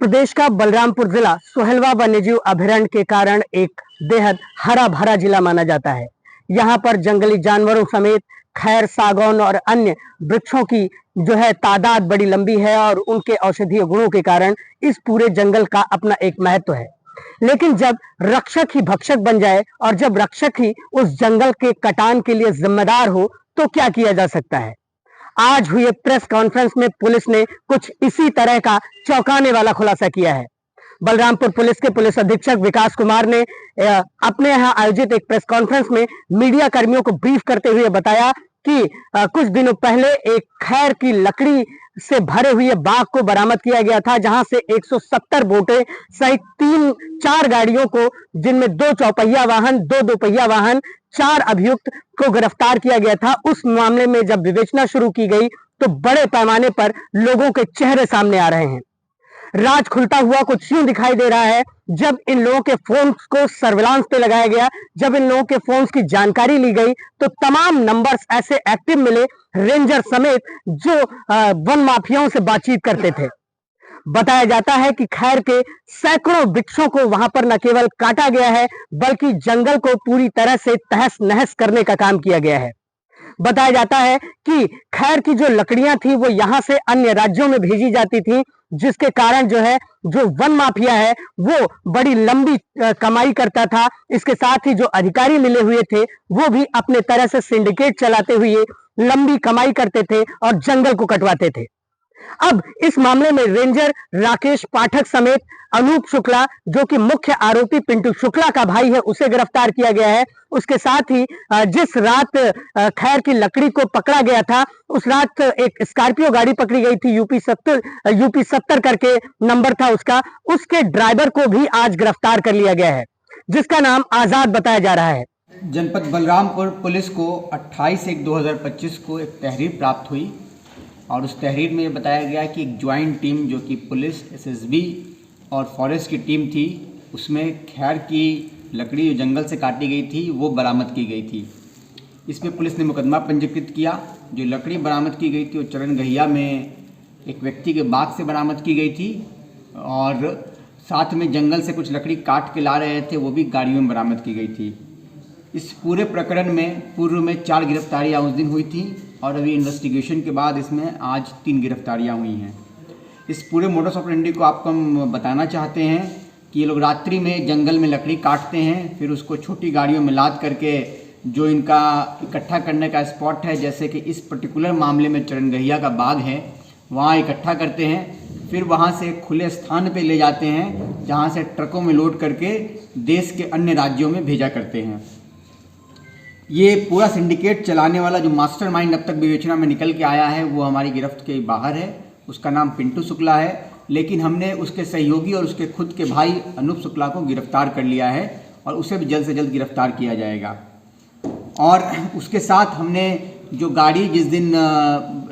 प्रदेश का बलरामपुर जिला सोहेलवा वन्यजीव अभयारण्य के कारण एक बेहद हरा भरा जिला माना जाता है। यहाँ पर जंगली जानवरों समेत खैर, सागौन और अन्य वृक्षों की तादाद बड़ी लंबी है और उनके औषधीय गुणों के कारण इस पूरे जंगल का अपना एक महत्व है। लेकिन जब रक्षक ही भक्षक बन जाए और जब रक्षक ही उस जंगल के कटान के लिए जिम्मेदार हो तो क्या किया जा सकता है। आज हुए प्रेस कॉन्फ्रेंस में पुलिस ने कुछ इसी तरह का चौंकाने वाला खुलासा किया है। बलरामपुर पुलिस के पुलिस अधीक्षक विकास कुमार ने अपने यहाँ आयोजित एक प्रेस कॉन्फ्रेंस में मीडिया कर्मियों को ब्रीफ करते हुए बताया कि कुछ दिनों पहले एक खैर की लकड़ी से भरे हुए बाग को बरामद किया गया था, जहां से 170 बोटे सहित 3-4 गाड़ियों को, जिनमें 2 चौपहिया वाहन, 2 दोपहिया वाहन, 4 अभियुक्त को गिरफ्तार किया गया था। उस मामले में जब विवेचना शुरू की गई तो बड़े पैमाने पर लोगों के चेहरे सामने आ रहे हैं। राज खुलता हुआ कुछ यूं दिखाई दे रहा है जब इन लोगों के फोन को सर्विलांस पे लगाया गया, जब इन लोगों के फोन की जानकारी ली गई तो तमाम नंबर्स ऐसे एक्टिव मिले, रेंजर समेत, जो वन माफियाओं से बातचीत करते थे। बताया जाता है कि खैर के सैकड़ों वृक्षों को वहां पर न केवल काटा गया है बल्कि जंगल को पूरी तरह से तहस नहस करने का काम किया गया है। बताया जाता है कि खैर की जो लकड़ियां थी वो यहां से अन्य राज्यों में भेजी जाती थी, जिसके कारण जो वन माफिया है वो बड़ी लंबी कमाई करता था। इसके साथ ही जो अधिकारी मिले हुए थे वो भी अपने तरह से सिंडिकेट चलाते हुए लंबी कमाई करते थे और जंगल को कटवाते थे। अब इस मामले में रेंजर राकेश पाठक समेत अनूप शुक्ला, जो कि मुख्य आरोपी पिंटू शुक्ला का भाई है, उसे गिरफ्तार किया गया है। उसके साथ ही जिस रात खैर की लकड़ी को पकड़ा गया था उस रात एक स्कॉर्पियो गाड़ी पकड़ी गई थी, यूपी 70 करके नंबर था उसका, उसके ड्राइवर को भी आज गिरफ्तार कर लिया गया है, जिसका नाम आजाद बताया जा रहा है। जनपद बलरामपुर पुलिस को 28/1/2025 को एक तहरीर प्राप्त हुई और उस तहरीर में बताया गया कि एक ज्वाइंट टीम जो कि पुलिस, एसएसबी और फॉरेस्ट की टीम थी, उसमें खैर की लकड़ी जो जंगल से काटी गई थी वो बरामद की गई थी। इसमें पुलिस ने मुकदमा पंजीकृत किया। जो लकड़ी बरामद की गई थी वो चरण गहिया में एक व्यक्ति के बाग से बरामद की गई थी और साथ में जंगल से कुछ लकड़ी काट के ला रहे थे, वो भी गाड़ियों में बरामद की गई थी। इस पूरे प्रकरण में पूर्व में 4 गिरफ्तारियाँ उस दिन हुई थी और अभी इन्वेस्टिगेशन के बाद इसमें आज 3 गिरफ्तारियाँ हुई हैं। इस पूरे मोडस ऑपरेंडी को आपको हम बताना चाहते हैं कि ये लोग रात्रि में जंगल में लकड़ी काटते हैं, फिर उसको छोटी गाड़ियों में लाद करके जो इनका इकट्ठा करने का स्पॉट है, जैसे कि इस पर्टिकुलर मामले में चरणगहिया का बाग है, वहाँ इकट्ठा करते हैं, फिर वहाँ से खुले स्थान पे ले जाते हैं जहाँ से ट्रकों में लोड करके देश के अन्य राज्यों में भेजा करते हैं। ये पूरा सिंडिकेट चलाने वाला जो मास्टरमाइंड अब तक विवेचना में निकल के आया है वो हमारी गिरफ्त के बाहर है। उसका नाम पिंटू शुक्ला है, लेकिन हमने उसके सहयोगी और उसके खुद के भाई अनूप शुक्ला को गिरफ्तार कर लिया है और उसे भी जल्द से जल्द गिरफ्तार किया जाएगा। और उसके साथ हमने जो गाड़ी जिस दिन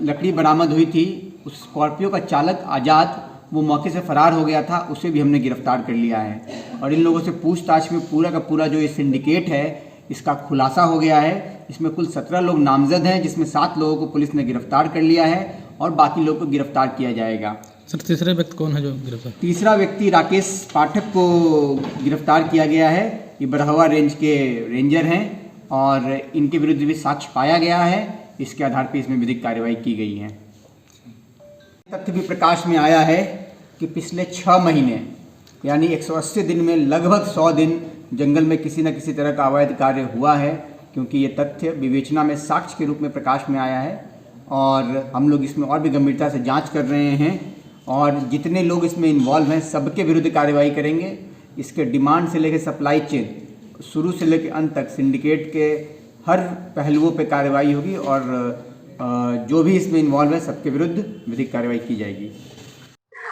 लकड़ी बरामद हुई थी, उस स्कॉर्पियो का चालक आज़ाद, वो मौके से फरार हो गया था, उसे भी हमने गिरफ्तार कर लिया है। और इन लोगों से पूछताछ में पूरा का पूरा जो ये सिंडिकेट है इसका खुलासा हो गया है। इसमें कुल 17 लोग नामजद हैं, जिसमें 7 लोगों को पुलिस ने गिरफ्तार कर लिया है और बाकी लोगों को गिरफ्तार किया जाएगा। सर, तीसरा व्यक्ति कौन है जो गिरफ्तार? तीसरा व्यक्ति राकेश पाठक को गिरफ्तार किया गया है। ये बरहवा रेंज के रेंजर हैं और इनके विरुद्ध भी साक्ष्य पाया गया है। इसके आधार पर इसमें विधिक कार्रवाई की गई है। तथ्य भी प्रकाश में आया है कि पिछले 6 महीने यानी 180 दिन में लगभग 100 दिन जंगल में किसी न किसी तरह का अवैध कार्य हुआ है, क्योंकि ये तथ्य विवेचना में साक्ष्य के रूप में प्रकाश में आया है और हम लोग इसमें और भी गंभीरता से जांच कर रहे हैं और जितने लोग इसमें इन्वॉल्व हैं सबके विरुद्ध कार्रवाई करेंगे। इसके डिमांड से लेकर सप्लाई चेन, शुरू से लेकर अंत तक सिंडिकेट के हर पहलुओं पर कार्रवाई होगी और जो भी इसमें इन्वॉल्व है सबके विरुद्ध विधिक कार्रवाई की जाएगी।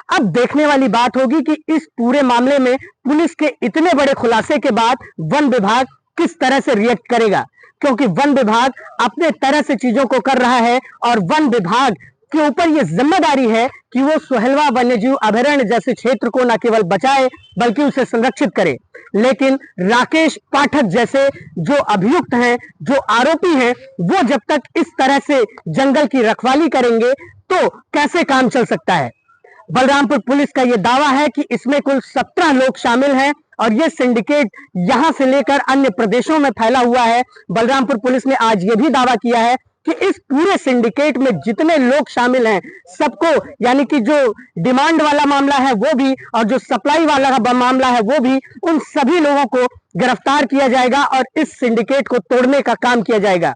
अब देखने वाली बात होगी कि इस पूरे मामले में पुलिस के इतने बड़े खुलासे के बाद वन विभाग किस तरह से रिएक्ट करेगा, क्योंकि वन विभाग अपने तरह से चीजों को कर रहा है और वन विभाग के ऊपर यह जिम्मेदारी है कि वो सोहेलवा वन्यजीव अभयारण्य जैसे क्षेत्र को न केवल बचाए बल्कि उसे संरक्षित करे। लेकिन राकेश पाठक जैसे जो अभियुक्त हैं, जो आरोपी हैं, वो जब तक इस तरह से जंगल की रखवाली करेंगे तो कैसे काम चल सकता है। बलरामपुर पुलिस का यह दावा है कि इसमें कुल 17 लोग शामिल हैं और ये सिंडिकेट यहां से लेकर अन्य प्रदेशों में फैला हुआ है। बलरामपुर पुलिस ने आज ये भी दावा किया है कि इस पूरे सिंडिकेट में जितने लोग शामिल हैं सबको, यानी कि जो डिमांड वाला मामला है वो भी और जो सप्लाई वाला मामला है वो भी, उन सभी लोगों को गिरफ्तार किया जाएगा और इस सिंडिकेट को तोड़ने का काम किया जाएगा।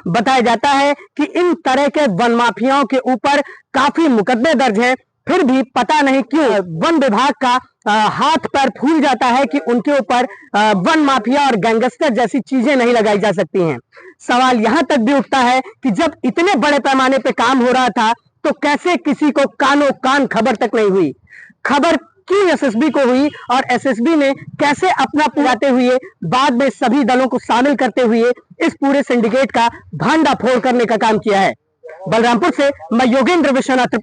बताया जाता है कि इन तरह के वन माफियाओं के ऊपर काफी मुकदमे दर्ज हैं, फिर भी पता नहीं क्यों वन विभाग का हाथ पैर फूल जाता है कि उनके ऊपर वन माफिया और गैंगस्टर जैसी चीजें नहीं लगाई जा सकती हैं। सवाल यहां तक भी उठता है कि जब इतने बड़े पैमाने पे काम हो रहा था तो कैसे किसी को कानो कान खबर तक नहीं हुई? खबर क्यों एसएसबी को हुई और एसएसबी ने कैसे अपना पुराते हुए बाद में सभी दलों को शामिल करते हुए इस पूरे सिंडिकेट का भांडाफोड़ करने का काम किया है? बलरामपुर से मैं योगेंद्र विश्वनाथ